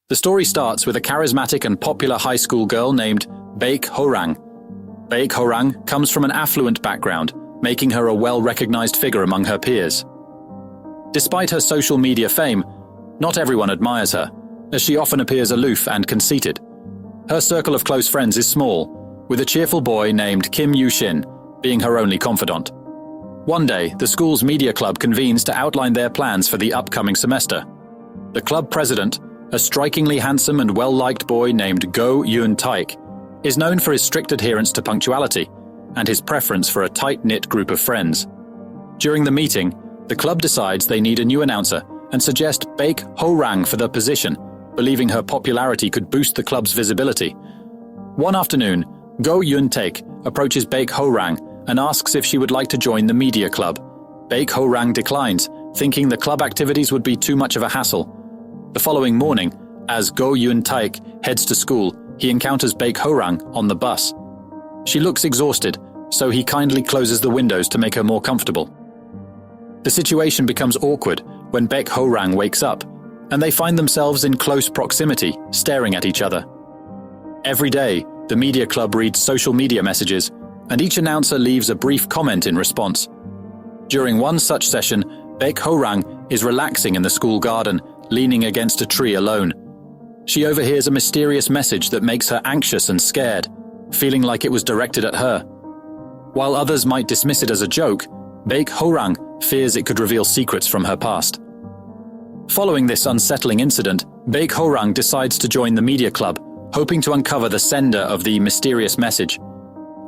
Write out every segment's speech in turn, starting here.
The story starts with a charismatic and popular high school girl named Baek Ho-rang. Baek Ho-rang comes from an affluent background, making her a well-recognized figure among her peers. Despite her social media fame, not everyone admires her, as she often appears aloof and conceited. Her circle of close friends is small, with a cheerful boy named Kim Yu-shin being her only confidant. One day, the school's media club convenes to outline their plans for the upcoming semester. The club president, a strikingly handsome and well-liked boy named Go Yoon-taek, is known for his strict adherence to punctuality and his preference for a tight-knit group of friends. During the meeting, the club decides they need a new announcer and suggest Baek Ho-rang for the position, believing her popularity could boost the club's visibility. One afternoon, Go Yoon-taek approaches Baek Ho-rang and asks if she would like to join the media club. Baek Ho-rang declines, thinking the club activities would be too much of a hassle. The following morning, as Go Yoon-taek heads to school, he encounters Baek Ho-rang on the bus. She looks exhausted, so he kindly closes the windows to make her more comfortable. The situation becomes awkward when Baek Ho-rang wakes up, and they find themselves in close proximity, staring at each other. Every day, the media club reads social media messages, and each announcer leaves a brief comment in response. During one such session, Baek Ho-rang is relaxing in the school garden, leaning against a tree alone. She overhears a mysterious message that makes her anxious and scared, feeling like it was directed at her. While others might dismiss it as a joke, Baek Ho-rang fears it could reveal secrets from her past. Following this unsettling incident, Baek Ho-rang decides to join the media club, hoping to uncover the sender of the mysterious message.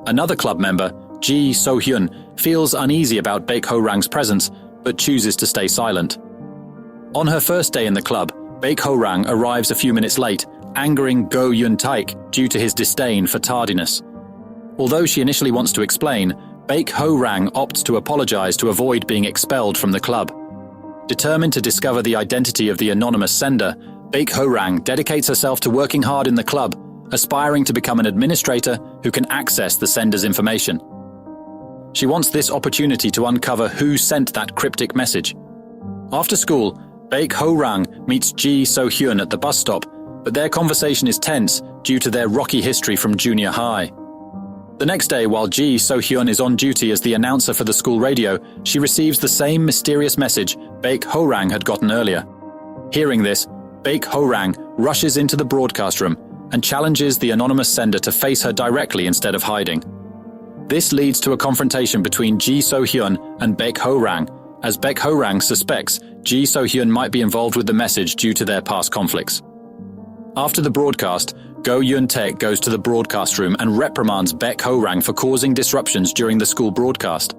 Another club member, Ji So-hyun, feels uneasy about Baek Ho-rang's presence, but chooses to stay silent. On her first day in the club, Baek Ho-rang arrives a few minutes late, angering Go Yoon-taek due to his disdain for tardiness. Although she initially wants to explain, Baek Ho-rang opts to apologize to avoid being expelled from the club. Determined to discover the identity of the anonymous sender, Baek Ho-rang dedicates herself to working hard in the club, aspiring to become an administrator who can access the sender's information. She wants this opportunity to uncover who sent that cryptic message. After school, Baek Ho-rang meets Ji So-hyun at the bus stop, but their conversation is tense due to their rocky history from junior high. The next day, while Ji So-hyun is on duty as the announcer for the school radio, she receives the same mysterious message Baek Ho-rang had gotten earlier. Hearing this, Baek Ho-rang rushes into the broadcast room and challenges the anonymous sender to face her directly instead of hiding. This leads to a confrontation between Ji So-hyun and Baek Ho-rang, as Baek Ho-rang suspects Ji So-hyun might be involved with the message due to their past conflicts. After the broadcast, Go Yoon-taek goes to the broadcast room and reprimands Baek Ho-rang for causing disruptions during the school broadcast.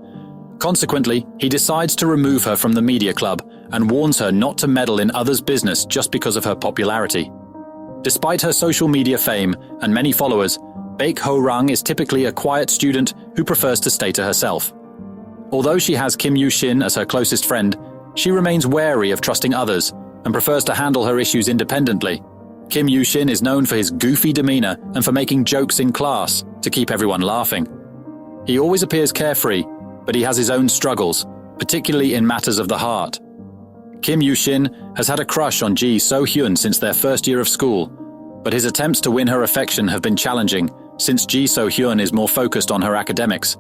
Consequently, he decides to remove her from the media club and warns her not to meddle in others' business just because of her popularity. Despite her social media fame and many followers, Baek Ho-rang is typically a quiet student who prefers to stay to herself. Although she has Kim Yu-shin as her closest friend, she remains wary of trusting others and prefers to handle her issues independently. Kim Yu-shin is known for his goofy demeanor and for making jokes in class to keep everyone laughing. He always appears carefree, but he has his own struggles, particularly in matters of the heart. Kim Yu-shin has had a crush on Ji So-hyun since their first year of school, but his attempts to win her affection have been challenging since Ji So-hyun is more focused on her academics.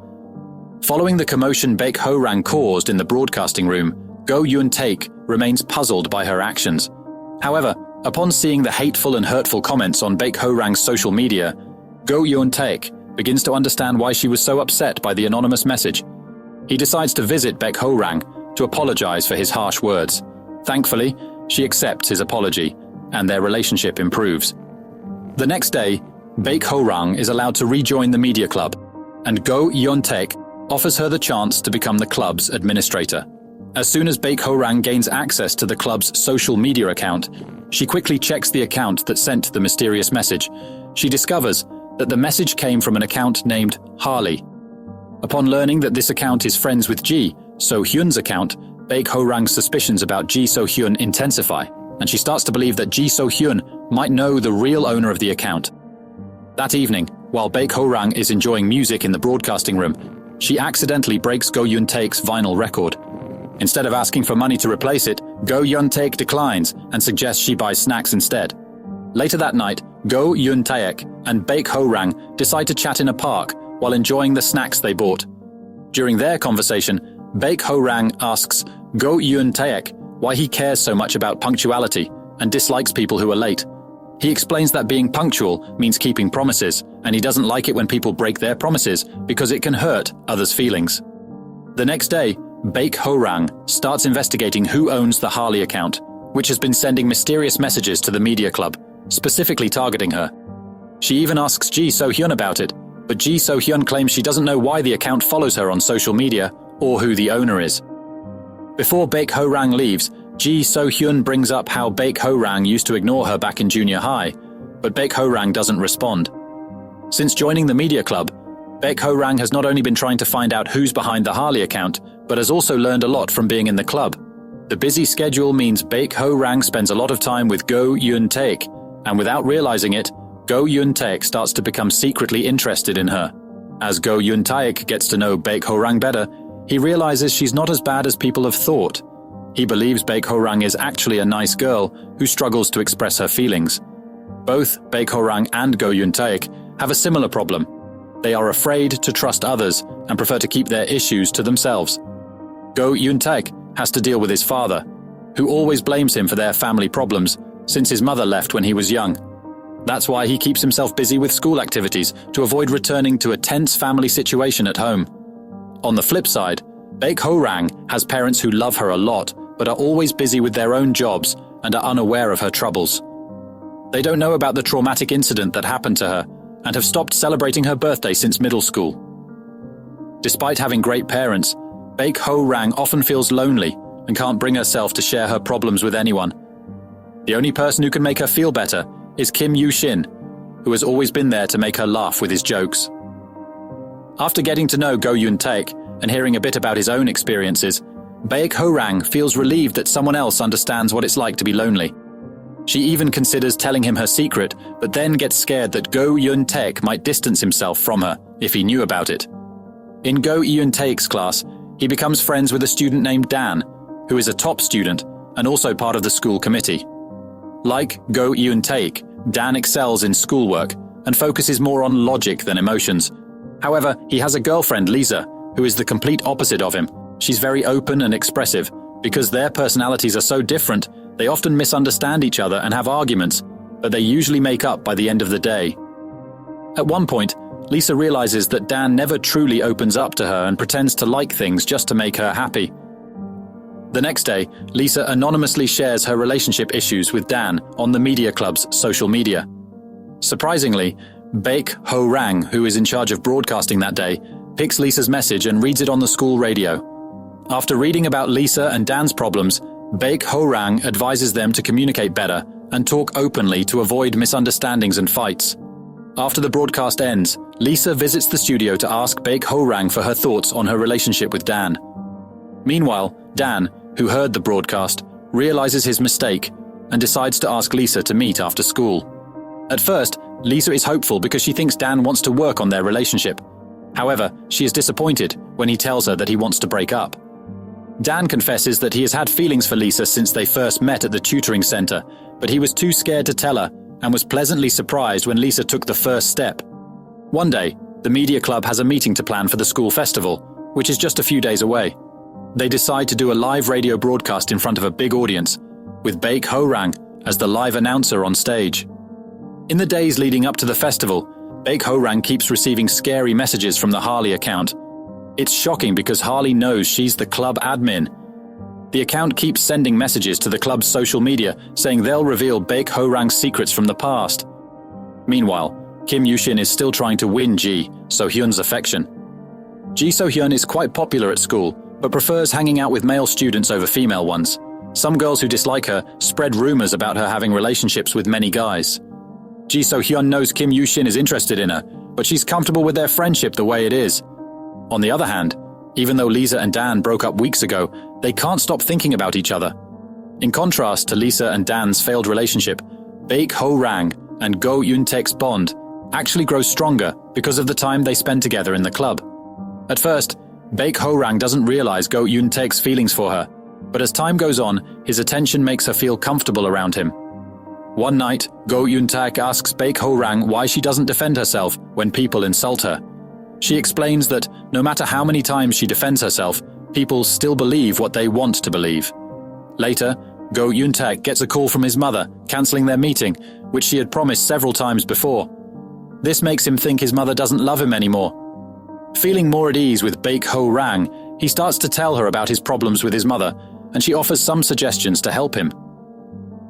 Following the commotion Baek Ho-rang caused in the broadcasting room, Go Yoon-taek remains puzzled by her actions. However, upon seeing the hateful and hurtful comments on Baek Ho-rang's social media, Go Yoon-taek begins to understand why she was so upset by the anonymous message. He decides to visit Baek Ho-rang to apologize for his harsh words. Thankfully, she accepts his apology, and their relationship improves. The next day, Baek Ho-rang is allowed to rejoin the media club, and Go Yoon-taek offers her the chance to become the club's administrator. As soon as Baek Ho-rang gains access to the club's social media account, she quickly checks the account that sent the mysterious message. She discovers that the message came from an account named Harley. Upon learning that this account is friends with Ji So-hyun's account, Baek Ho-rang's suspicions about Ji So-hyun intensify, and she starts to believe that Ji So-hyun might know the real owner of the account. That evening, while Baek Ho-rang is enjoying music in the broadcasting room, she accidentally breaks Go Yoon-taek's vinyl record. Instead of asking for money to replace it, Go Yoon-taek declines and suggests she buys snacks instead. Later that night, Go Yun-taek and Baek Ho-rang decide to chat in a park while enjoying the snacks they bought. During their conversation, Baek Ho-rang asks Go Yun-taek why he cares so much about punctuality and dislikes people who are late. He explains that being punctual means keeping promises, and he doesn't like it when people break their promises because it can hurt others' feelings. The next day, Baek Ho-rang starts investigating who owns the Harley account, which has been sending mysterious messages to the media club, specifically targeting her. She even asks Ji So-hyun about it, but Ji So-hyun claims she doesn't know why the account follows her on social media or who the owner is. Before Baek Ho-rang leaves, Ji So-hyun brings up how Baek Ho-rang used to ignore her back in junior high, but Baek Ho-rang doesn't respond. Since joining the media club, Baek Ho-rang has not only been trying to find out who's behind the Harley account, but has also learned a lot from being in the club. The busy schedule means Baek Ho-rang spends a lot of time with Go Yun-taek, and without realizing it, Go Yun-taek starts to become secretly interested in her. As Go Yun-taek gets to know Baek Ho-rang better, he realizes she's not as bad as people have thought. He believes Baek Ho-rang is actually a nice girl who struggles to express her feelings. Both Baek Ho-rang and Go Yun-taek have a similar problem. They are afraid to trust others and prefer to keep their issues to themselves. Go Yun-taek has to deal with his father, who always blames him for their family problems since his mother left when he was young. That's why he keeps himself busy with school activities to avoid returning to a tense family situation at home. On the flip side, Baek Ho-rang has parents who love her a lot but are always busy with their own jobs and are unaware of her troubles. They don't know about the traumatic incident that happened to her and have stopped celebrating her birthday since middle school. Despite having great parents, Baek Ho-rang often feels lonely and can't bring herself to share her problems with anyone. The only person who can make her feel better is Kim Yoo-shin, who has always been there to make her laugh with his jokes. After getting to know Go Yun-taek and hearing a bit about his own experiences, Baek Ho-rang feels relieved that someone else understands what it's like to be lonely. She even considers telling him her secret, but then gets scared that Go Yun-taek might distance himself from her if he knew about it. In Go Yun-taek's class, he becomes friends with a student named Dan, who is a top student and also part of the school committee. Like Go Yun-taek, Dan excels in schoolwork and focuses more on logic than emotions. However, he has a girlfriend, Lisa, who is the complete opposite of him. She's very open and expressive. Because their personalities are so different, they often misunderstand each other and have arguments, but they usually make up by the end of the day. At one point, Lisa realizes that Dan never truly opens up to her and pretends to like things just to make her happy. The next day, Lisa anonymously shares her relationship issues with Dan on the media club's social media. Surprisingly, Baek Ho-rang, who is in charge of broadcasting that day, picks Lisa's message and reads it on the school radio. After reading about Lisa and Dan's problems, Baek Ho-rang advises them to communicate better and talk openly to avoid misunderstandings and fights. After the broadcast ends, Lisa visits the studio to ask Baek Ho-rang for her thoughts on her relationship with Dan. Meanwhile, Dan, who heard the broadcast, realizes his mistake and decides to ask Lisa to meet after school. At first, Lisa is hopeful because she thinks Dan wants to work on their relationship. However, she is disappointed when he tells her that he wants to break up. Dan confesses that he has had feelings for Lisa since they first met at the tutoring center, but he was too scared to tell her and was pleasantly surprised when Lisa took the first step. One day, the media club has a meeting to plan for the school festival, which is just a few days away. They decide to do a live radio broadcast in front of a big audience, with Baek Ho-rang as the live announcer on stage. In the days leading up to the festival, Baek Ho-rang keeps receiving scary messages from the Harley account. It's shocking because Harley knows she's the club admin. The account keeps sending messages to the club's social media saying they'll reveal Baek Ho-rang's secrets from the past. Meanwhile, Kim Yoo-shin is still trying to win Ji So-hyun's affection. Ji So-hyun is quite popular at school, but prefers hanging out with male students over female ones. Some girls who dislike her spread rumors about her having relationships with many guys. Ji So-hyun knows Kim Yoo-shin is interested in her, but she's comfortable with their friendship the way it is. On the other hand, even though Lisa and Dan broke up weeks ago, they can't stop thinking about each other. In contrast to Lisa and Dan's failed relationship, Baek Ho-rang and Go Yun-taek's bond actually grows stronger because of the time they spend together in the club. At first, Baek Ho-rang doesn't realize Go Yun-taek's feelings for her, but as time goes on, his attention makes her feel comfortable around him. One night, Go Eun-taek asks Baek Ho-rang why she doesn't defend herself when people insult her. She explains that no matter how many times she defends herself, people still believe what they want to believe. Later, Go Eun-taek gets a call from his mother, cancelling their meeting, which she had promised several times before. This makes him think his mother doesn't love him anymore. Feeling more at ease with Baek Ho-rang, he starts to tell her about his problems with his mother, and she offers some suggestions to help him.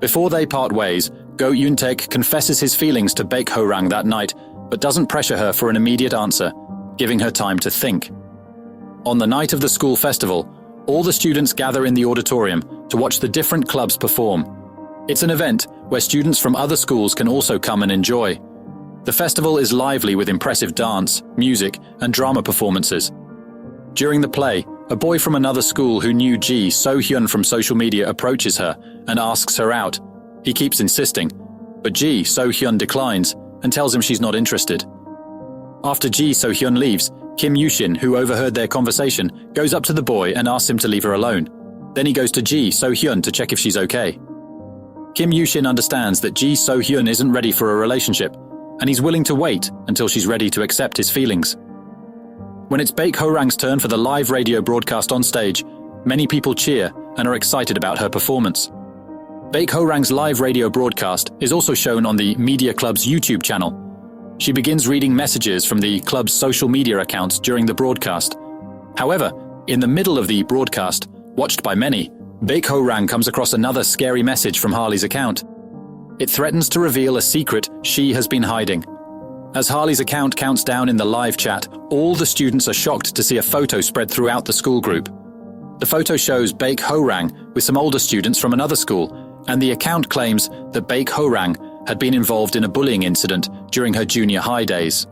Before they part ways, Go Eun-taek confesses his feelings to Baek Ho-rang that night, but doesn't pressure her for an immediate answer, giving her time to think. On the night of the school festival, all the students gather in the auditorium to watch the different clubs perform. It's an event where students from other schools can also come and enjoy. The festival is lively with impressive dance, music, and drama performances. During the play, a boy from another school who knew Ji So-hyun from social media approaches her and asks her out. He keeps insisting, but Ji So-hyun declines and tells him she's not interested. After Ji So-hyun leaves, Kim Yoo-shin, who overheard their conversation, goes up to the boy and asks him to leave her alone. Then he goes to Ji So-hyun to check if she's okay. Kim Yoo-shin understands that Ji So-hyun isn't ready for a relationship, and he's willing to wait until she's ready to accept his feelings. When it's Baek Ho-rang's turn for the live radio broadcast on stage, many people cheer and are excited about her performance. Baek Ho-rang's live radio broadcast is also shown on the Media Club's YouTube channel. She begins reading messages from the club's social media accounts during the broadcast. However, in the middle of the broadcast, watched by many, Baek Ho-rang comes across another scary message from Harley's account. It threatens to reveal a secret she has been hiding. As Harley's account counts down in the live chat, all the students are shocked to see a photo spread throughout the school group. The photo shows Baek Ho-rang with some older students from another school, and the account claims that Baek Ho-rang had been involved in a bullying incident during her junior high days.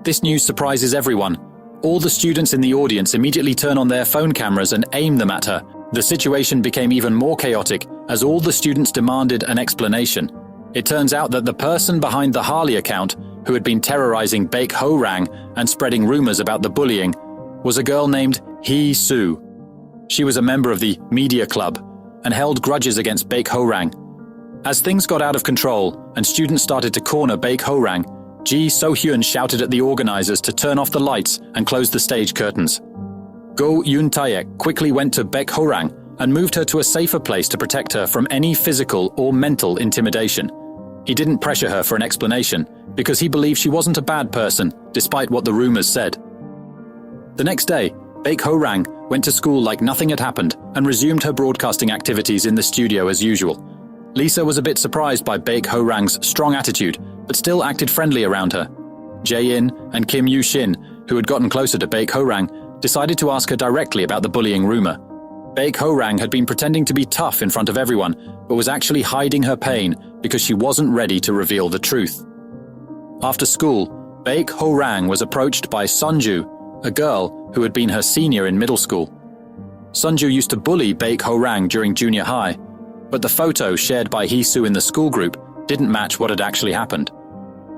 This news surprises everyone. All the students in the audience immediately turn on their phone cameras and aim them at her. The situation became even more chaotic as all the students demanded an explanation. It turns out that the person behind the Harley account, who had been terrorizing Baek Ho-rang and spreading rumors about the bullying, was a girl named Hee-soo. She was a member of the Media Club and held grudges against Baek Ho-rang. As things got out of control and students started to corner Baek Ho-rang, Ji So-hyun shouted at the organizers to turn off the lights and close the stage curtains. Go Eun-taek quickly went to Baek Ho-rang and moved her to a safer place to protect her from any physical or mental intimidation. He didn't pressure her for an explanation because he believed she wasn't a bad person, despite what the rumors said. The next day, Baek Ho-rang went to school like nothing had happened and resumed her broadcasting activities in the studio as usual. Lisa was a bit surprised by Baek Ho-rang's strong attitude, but still acted friendly around her. Jae-in and Kim Yoo-shin, who had gotten closer to Baek Ho-rang, decided to ask her directly about the bullying rumor. Baek Ho-rang had been pretending to be tough in front of everyone, but was actually hiding her pain because she wasn't ready to reveal the truth. After school, Baek Ho-rang was approached by Sunju, a girl who had been her senior in middle school. Sunju used to bully Baek Ho-rang during junior high, but the photo shared by Hee-soo in the school group didn't match what had actually happened.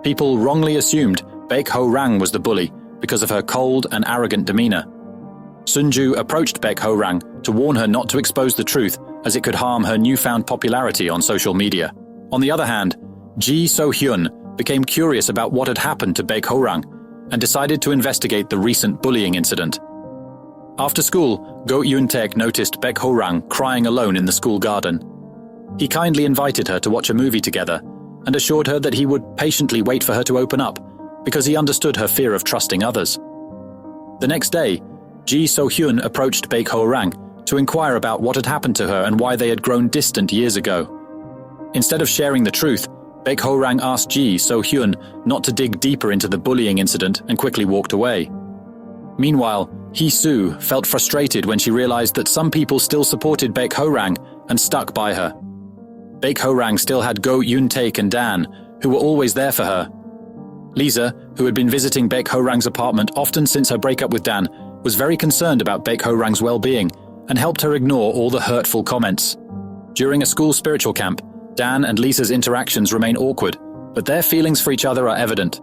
People wrongly assumed Baek Ho-rang was the bully because of her cold and arrogant demeanor. Sunju approached Baek Ho-rang to warn her not to expose the truth, as it could harm her newfound popularity on social media. On the other hand, Ji So-hyun became curious about what had happened to Baek Ho-rang and decided to investigate the recent bullying incident. After school, Go Eun-taek noticed Baek Ho-rang crying alone in the school garden. He kindly invited her to watch a movie together and assured her that he would patiently wait for her to open up because he understood her fear of trusting others. The next day, Ji So-hyun approached Baek Ho-rang to inquire about what had happened to her and why they had grown distant years ago. Instead of sharing the truth, Baek Ho-rang asked Ji So-hyun not to dig deeper into the bullying incident and quickly walked away. Meanwhile, Hee-soo felt frustrated when she realized that some people still supported Baek Ho-rang and stuck by her. Baek Ho-rang still had Go Eun-taek and Dan, who were always there for her. Lisa, who had been visiting Baek Ho-rang's apartment often since her breakup with Dan, was very concerned about Baek Ho-rang's well-being and helped her ignore all the hurtful comments. During a school spiritual camp, Dan and Lisa's interactions remain awkward, but their feelings for each other are evident.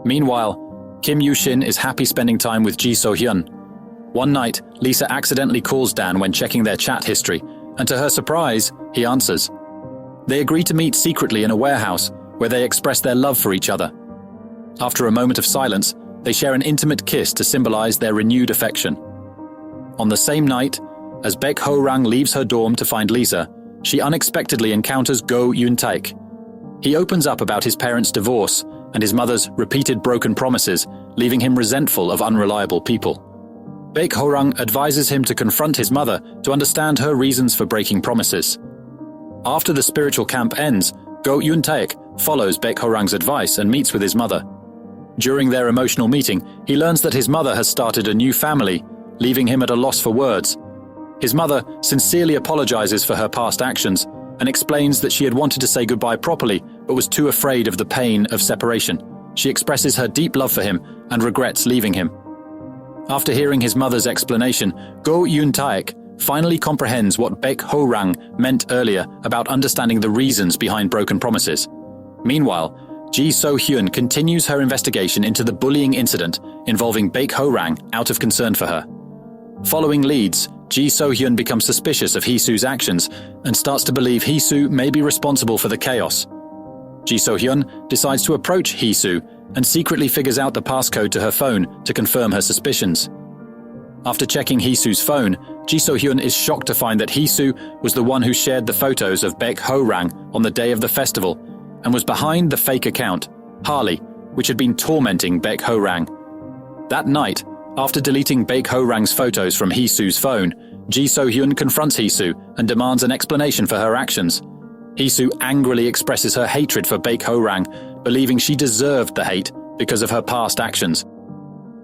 Meanwhile, Kim Yoo-shin is happy spending time with Ji So-hyun. One night, Lisa accidentally calls Dan when checking their chat history, and to her surprise, he answers. They agree to meet secretly in a warehouse, where they express their love for each other. After a moment of silence, they share an intimate kiss to symbolize their renewed affection. On the same night, as Baek Ho-rang leaves her dorm to find Lisa, she unexpectedly encounters Go Yoon-taek. He opens up about his parents' divorce and his mother's repeated broken promises, leaving him resentful of unreliable people. Baek Ho-rang advises him to confront his mother to understand her reasons for breaking promises. After the spiritual camp ends, Go Yoon-taek follows Baek Ho-rang's advice and meets with his mother. During their emotional meeting, he learns that his mother has started a new family, leaving him at a loss for words. His mother sincerely apologizes for her past actions and explains that she had wanted to say goodbye properly but was too afraid of the pain of separation. She expresses her deep love for him and regrets leaving him. After hearing his mother's explanation, Go Yoon-taek finally comprehends what Baek Ho-rang meant earlier about understanding the reasons behind broken promises. Meanwhile, Ji So-hyun continues her investigation into the bullying incident involving Baek Ho-rang out of concern for her. Following leads, Ji So-hyun becomes suspicious of Hee-soo's actions and starts to believe Hee-soo may be responsible for the chaos. Ji So-hyun decides to approach Hee-soo and secretly figures out the passcode to her phone to confirm her suspicions. After checking Hee-soo's phone, Ji So-hyun is shocked to find that Hee-soo was the one who shared the photos of Baek Ho-rang on the day of the festival and was behind the fake account, Harley, which had been tormenting Baek Ho-rang. That night, after deleting Baek Ho-rang's photos from Hee-soo's phone, Ji So-hyun confronts Hee-soo and demands an explanation for her actions. Hee-soo angrily expresses her hatred for Baek Ho-rang, believing she deserved the hate because of her past actions.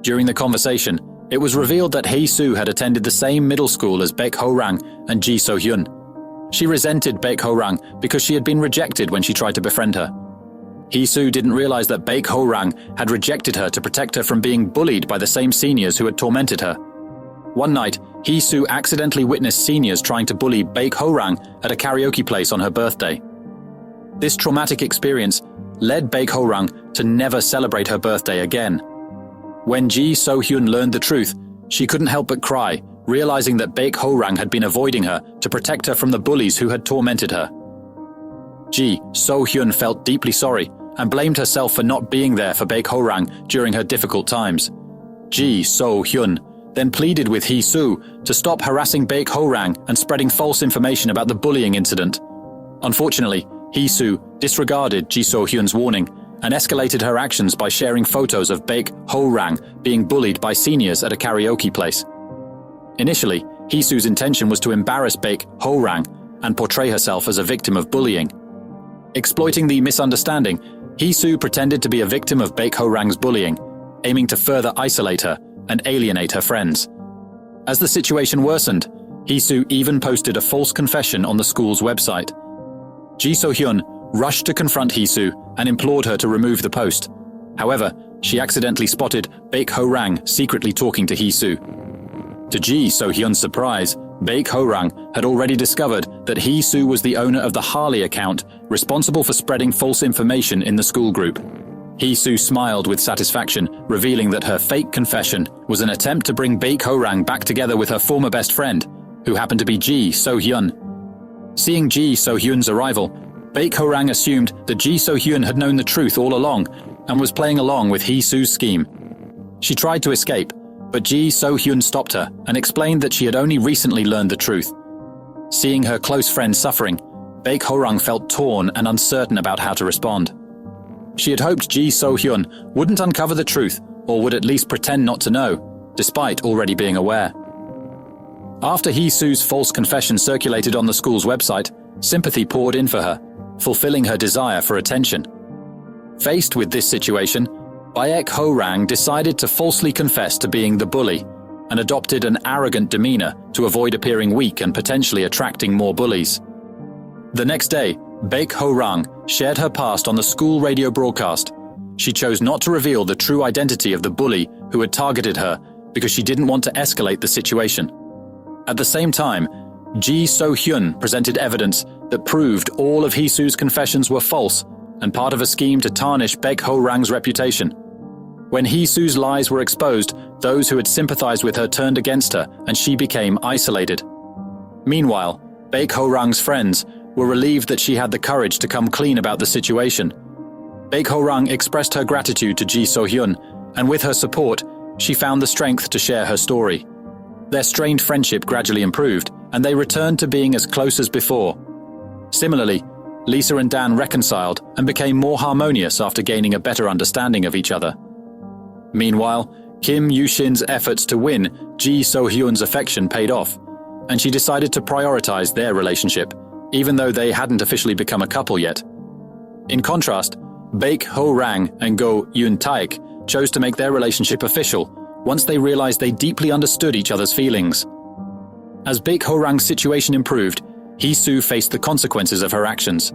During the conversation, it was revealed that Hee-soo had attended the same middle school as Baek Ho-rang and Ji So-hyun. She resented Baek Ho-rang because she had been rejected when she tried to befriend her. Hee-soo didn't realize that Baek Ho-rang had rejected her to protect her from being bullied by the same seniors who had tormented her. One night, Hee-soo accidentally witnessed seniors trying to bully Baek Ho-rang at a karaoke place on her birthday. This traumatic experience led Baek Ho-rang to never celebrate her birthday again. When Ji So-hyun learned the truth, she couldn't help but cry, realizing that Baek Ho-rang had been avoiding her to protect her from the bullies who had tormented her. Ji So-hyun felt deeply sorry and blamed herself for not being there for Baek Ho-rang during her difficult times. Ji So-hyun then pleaded with Hee-soo to stop harassing Baek Ho-rang and spreading false information about the bullying incident. Unfortunately, Hee-soo disregarded Ji So-hyun's warning and escalated her actions by sharing photos of Baek Ho-rang being bullied by seniors at a karaoke place. Initially, Hee-soo's intention was to embarrass Baek Ho-rang and portray herself as a victim of bullying. Exploiting the misunderstanding, Hee-soo pretended to be a victim of Baek Ho-rang's bullying, aiming to further isolate her and alienate her friends. As the situation worsened, Hee-soo even posted a false confession on the school's website. Ji So-hyun rushed to confront Hee-soo and implored her to remove the post. However, she accidentally spotted Baek Ho-rang secretly talking to Hee-soo. To Ji So-hyun's surprise, Baek Ho-rang had already discovered that Hee-soo was the owner of the Harley account responsible for spreading false information in the school group. Hee-soo smiled with satisfaction, revealing that her fake confession was an attempt to bring Baek Ho-rang back together with her former best friend, who happened to be Ji So-hyun. Seeing Ji So-hyun's arrival, Baek Ho-rang assumed that Ji So-hyun had known the truth all along and was playing along with Hee-soo's scheme. She tried to escape, but Ji So-hyun stopped her and explained that she had only recently learned the truth. Seeing her close friend suffering, Baek Ho-rang felt torn and uncertain about how to respond. She had hoped Ji So-hyun wouldn't uncover the truth or would at least pretend not to know, despite already being aware. After Hee-soo's false confession circulated on the school's website, sympathy poured in for her, fulfilling her desire for attention. Faced with this situation, Baek Ho-rang decided to falsely confess to being the bully and adopted an arrogant demeanor to avoid appearing weak and potentially attracting more bullies. The next day, Baek Ho-rang shared her past on the school radio broadcast. She chose not to reveal the true identity of the bully who had targeted her because she didn't want to escalate the situation. At the same time, Ji So-hyun presented evidence that proved all of Hee-soo's confessions were false and part of a scheme to tarnish Baek Ho-rang's reputation. When Hee-soo's lies were exposed, those who had sympathized with her turned against her and she became isolated. Meanwhile, Baek Ho-rang's friends were relieved that she had the courage to come clean about the situation. Baek Ho-rang expressed her gratitude to Ji So-hyun, and with her support, she found the strength to share her story. Their strained friendship gradually improved, and they returned to being as close as before. Similarly, Lisa and Dan reconciled and became more harmonious after gaining a better understanding of each other. Meanwhile, Kim Yoo-shin's efforts to win Ji So-hyun's affection paid off, and she decided to prioritize their relationship, even though they hadn't officially become a couple yet. In contrast, Baek Ho-rang and Go Yoon-taek chose to make their relationship official once they realized they deeply understood each other's feelings. As Baek Ho-rang's situation improved, Hee-soo faced the consequences of her actions.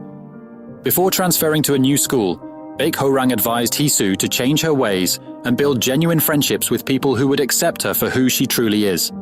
Before transferring to a new school, Baek Ho-rang advised Hee-soo to change her ways and build genuine friendships with people who would accept her for who she truly is.